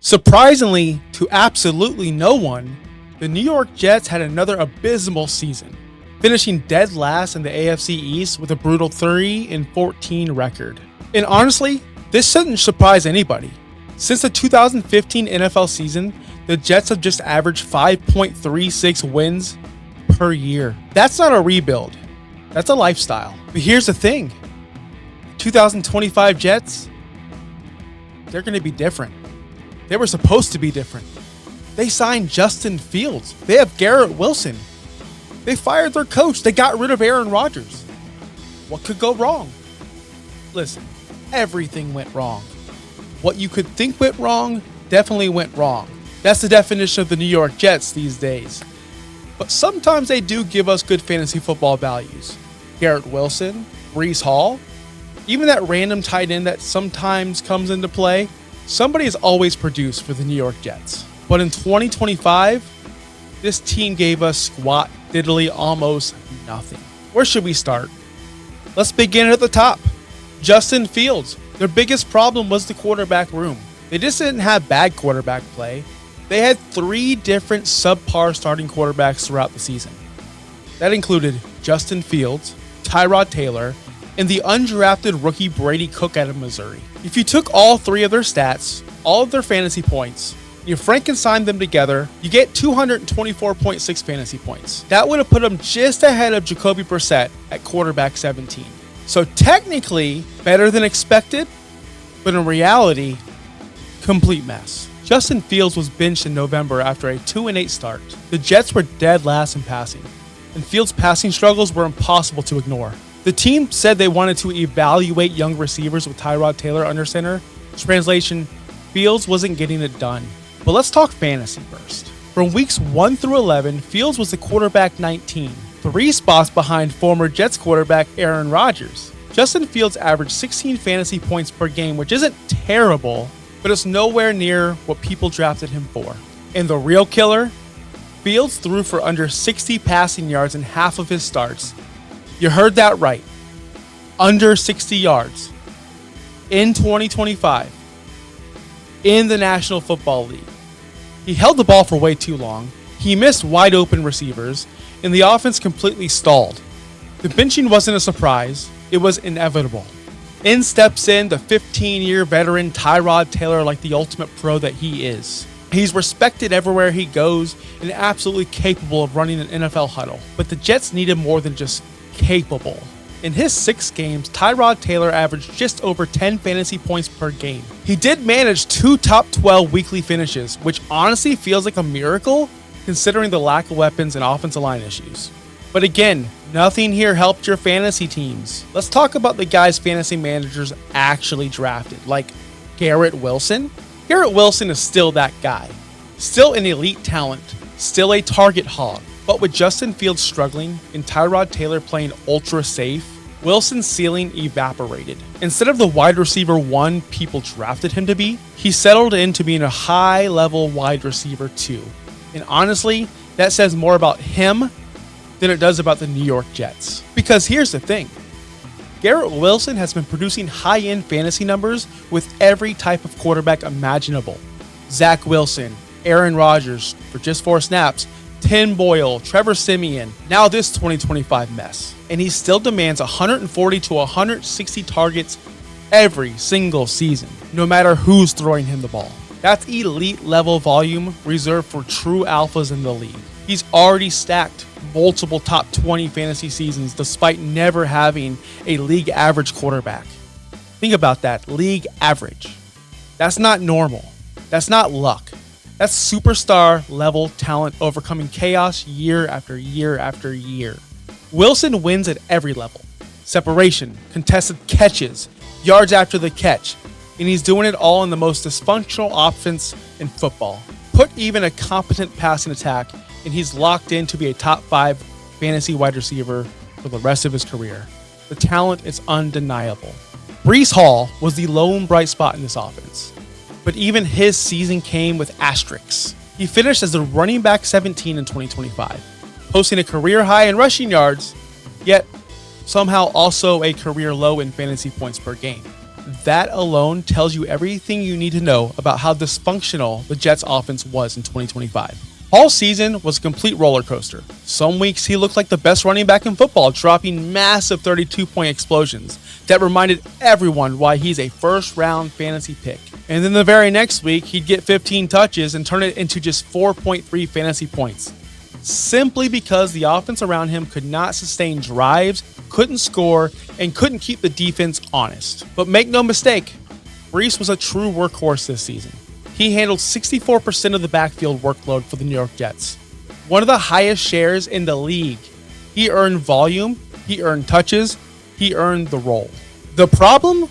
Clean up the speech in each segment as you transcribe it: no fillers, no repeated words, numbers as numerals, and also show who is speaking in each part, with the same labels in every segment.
Speaker 1: Surprisingly to absolutely no one, the New York Jets had another abysmal season, finishing dead last in the AFC East with a brutal 30-14 record. And honestly, this shouldn't surprise anybody. Since the 2015 NFL season, the Jets have just averaged 5.36 wins per year. That's not a rebuild. That's a lifestyle. But here's the thing. 2025 Jets, they're going to be different. They were supposed to be different. They signed Justin Fields. They have Garrett Wilson. They fired their coach. They got rid of Aaron Rodgers. What could go wrong? Listen, everything went wrong. What you could think went wrong definitely went wrong. That's the definition of the New York Jets these days. But sometimes they do give us good fantasy football values. Garrett Wilson, Breece Hall, even that random tight end that sometimes comes into play. Somebody has always produced for the New York Jets. But in 2025, this team gave us squat diddly almost nothing. Where should we start? Let's begin at the top. Justin Fields. Their biggest problem was the quarterback room. They just didn't have bad quarterback play. They had 3 different subpar starting quarterbacks throughout the season. That included Justin Fields, Tyrod Taylor, and the undrafted rookie Brady Cook out of Missouri. If you took all 3 of their stats, all of their fantasy points, you Frankenstein them together, you get 224.6 fantasy points. That would have put them just ahead of Jacoby Brissett at quarterback 17. So technically, better than expected, but in reality, complete mess. Justin Fields was benched in November after a 2-8 start. The Jets were dead last in passing, and Fields' passing struggles were impossible to ignore. The team said they wanted to evaluate young receivers with Tyrod Taylor under center. Translation, Fields wasn't getting it done. But let's talk fantasy first. From weeks 1 through 11, Fields was the quarterback 19, 3 spots behind former Jets quarterback Aaron Rodgers. Justin Fields averaged 16 fantasy points per game, which isn't terrible, but it's nowhere near what people drafted him for. And the real killer? Fields threw for under 60 passing yards in half of his starts. You heard that right. Under 60 yards. In 2025. In the National Football League. He held the ball for way too long. He missed wide open receivers, and the offense completely stalled. The benching wasn't a surprise. It was inevitable. In steps in the 15-year veteran Tyrod Taylor like the ultimate pro that he is. He's respected everywhere he goes and absolutely capable of running an NFL huddle. But the Jets needed more than just capable. In his 6 games, Tyrod Taylor averaged just over 10 fantasy points per game. He did manage 2 top 12 weekly finishes, which honestly feels like a miracle considering the lack of weapons and offensive line issues. But again, nothing here helped your fantasy teams. Let's talk about the guys fantasy managers actually drafted, like Garrett Wilson. Garrett Wilson is still that guy. Still an elite talent. Still a target hog. But with Justin Fields struggling and Tyrod Taylor playing ultra safe, Wilson's ceiling evaporated. Instead of the wide receiver 1 people drafted him to be, he settled into being a high-level wide receiver 2. And honestly, that says more about him than it does about the New York Jets. Because here's the thing. Garrett Wilson has been producing high-end fantasy numbers with every type of quarterback imaginable. Zach Wilson, Aaron Rodgers for just 4 snaps, Tim Boyle, Trevor Siemian, now this 2025 mess. And he still demands 140 to 160 targets every single season, no matter who's throwing him the ball. That's elite level volume reserved for true alphas in the league. He's already stacked multiple top 20 fantasy seasons despite never having a league average quarterback. Think about that, league average. That's not normal. That's not luck. That's superstar level talent overcoming chaos year after year after year. Wilson wins at every level. Separation, contested catches, yards after the catch, and he's doing it all in the most dysfunctional offense in football. Put even a competent passing attack, and he's locked in to be a top 5 fantasy wide receiver for the rest of his career. The talent is undeniable. Breece Hall was the lone bright spot in this offense. But even his season came with asterisks. He finished as the running back 17 in 2025, posting a career high in rushing yards, yet somehow also a career low in fantasy points per game. That alone tells you everything you need to know about how dysfunctional the Jets offense was in 2025. All season was a complete roller coaster. Some weeks he looked like the best running back in football, dropping massive 32-point explosions that reminded everyone why he's a first-round fantasy pick. And then the very next week, he'd get 15 touches and turn it into just 4.3 fantasy points, simply because the offense around him could not sustain drives, couldn't score, and couldn't keep the defense honest. But make no mistake, Breece was a true workhorse this season. He handled 64% of the backfield workload for the New York Jets, one of the highest shares in the league. He earned volume, he earned touches, he earned the role. The problem?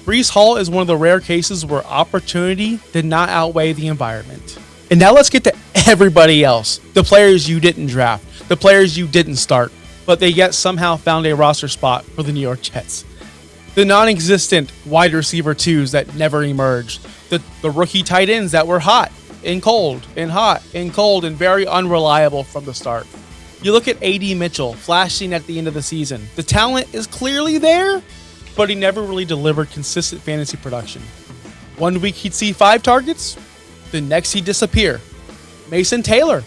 Speaker 1: Breece Hall is one of the rare cases where opportunity did not outweigh the environment. And now let's get to everybody else. The players you didn't draft, the players you didn't start, but they yet somehow found a roster spot for the New York Jets. The non-existent wide receiver twos that never emerged. The rookie tight ends that were hot and cold and hot and cold and very unreliable from the start. You look at A.D. Mitchell flashing at the end of the season. The talent is clearly there, but he never really delivered consistent fantasy production. One week he'd see 5 targets, the next he'd disappear. Mason Taylor.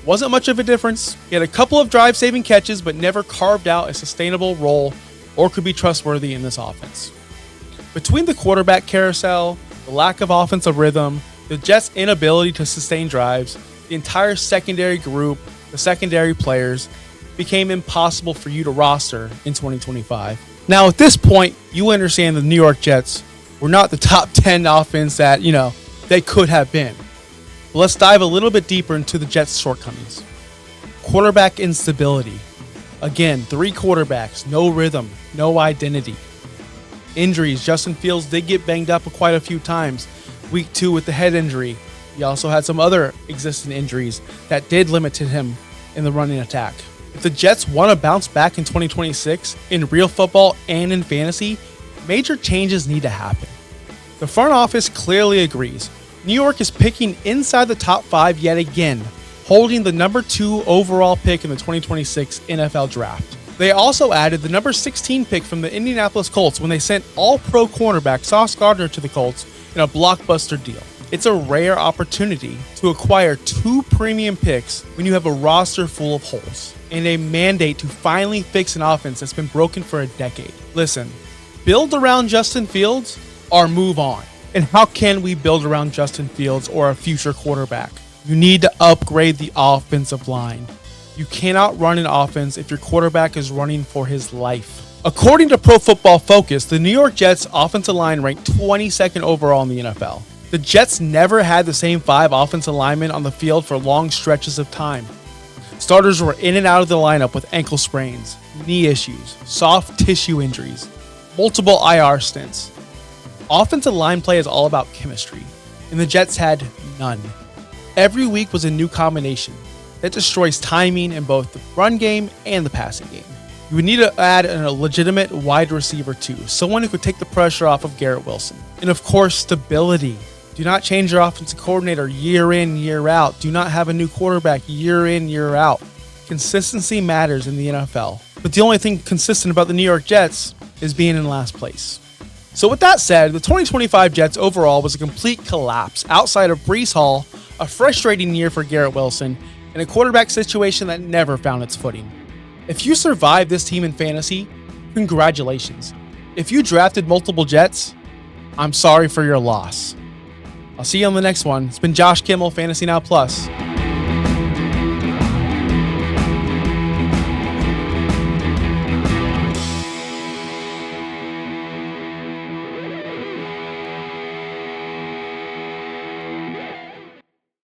Speaker 1: Wasn't much of a difference. He had a couple of drive-saving catches, but never carved out a sustainable role or could be trustworthy in this offense. Between the quarterback carousel, the lack of offensive rhythm, the Jets' inability to sustain drives, the entire secondary group, the secondary players, became impossible for you to roster in 2025. Now, at this point, you understand the New York Jets were not the top 10 offense that, they could have been. But let's dive a little bit deeper into the Jets' shortcomings. Quarterback instability. Again, 3 quarterbacks, no rhythm, no identity. Injuries. Justin Fields did get banged up quite a few times. Week 2 with the head injury. He also had some other existing injuries that did limit him in the running attack. If the Jets want to bounce back in 2026, in real football and in fantasy, major changes need to happen. The front office clearly agrees. New York is picking inside the top 5 yet again, holding the number 2 overall pick in the 2026 NFL Draft. They also added the number 16 pick from the Indianapolis Colts when they sent all-pro cornerback Sauce Gardner to the Colts in a blockbuster deal. It's a rare opportunity to acquire 2 premium picks when you have a roster full of holes and a mandate to finally fix an offense that's been broken for a decade. Listen, build around Justin Fields or move on. And how can we build around Justin Fields or a future quarterback? You need to upgrade the offensive line. You cannot run an offense if your quarterback is running for his life. According to Pro Football Focus, the New York Jets offensive line ranked 22nd overall in the NFL. The Jets never had the same 5 offensive linemen on the field for long stretches of time. Starters were in and out of the lineup with ankle sprains, knee issues, soft tissue injuries, multiple IR stints. Offensive line play is all about chemistry, and the Jets had none. Every week was a new combination that destroys timing in both the run game and the passing game. You would need to add a legitimate wide receiver too, someone who could take the pressure off of Garrett Wilson. And of course, stability. Do not change your offensive coordinator year in, year out. Do not have a new quarterback year in, year out. Consistency matters in the NFL. But the only thing consistent about the New York Jets is being in last place. So with that said, the 2025 Jets overall was a complete collapse outside of Breece Hall, a frustrating year for Garrett Wilson, and a quarterback situation that never found its footing. If you survived this team in fantasy, congratulations. If you drafted multiple Jets, I'm sorry for your loss. I'll see you on the next one. It's been Josh Kimmel, Fantasy Now Plus.